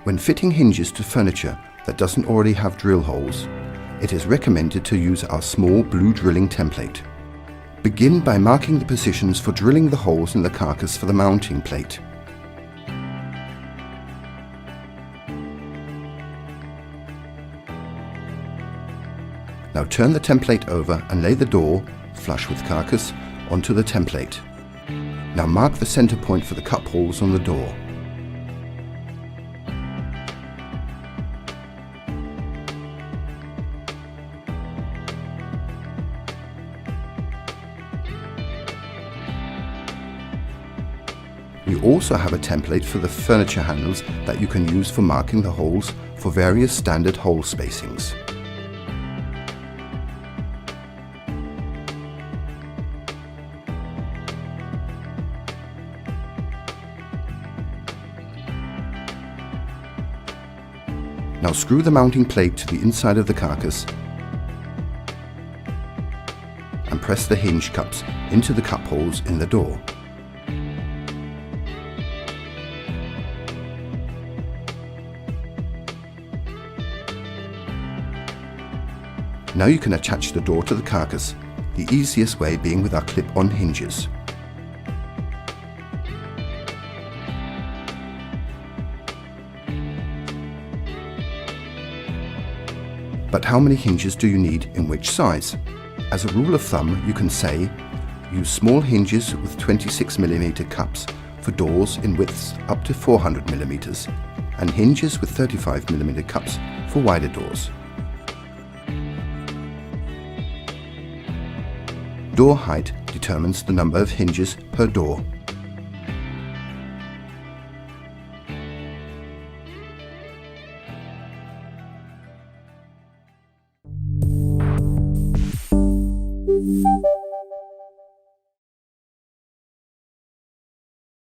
When fitting hinges to furniture that doesn't already have drill holes, it is recommended to use our small blue drilling template. Begin by marking the positions for drilling the holes in the carcass for the mounting plate. Now turn the template over and lay the door, flush with carcass, onto the template. Now mark the center point for the cup holes on the door. We also have a template for the furniture handles that you can use for marking the holes for various standard hole spacings. Now screw the mounting plate to the inside of the carcass and press the hinge cups into the cup holes in the door. Now you can attach the door to the carcass, the easiest way being with our clip-on hinges. But how many hinges do you need in which size? As a rule of thumb, you can say, use small hinges with 26mm cups for doors in widths up to 400mm and hinges with 35mm cups for wider doors. Door height determines the number of hinges per door.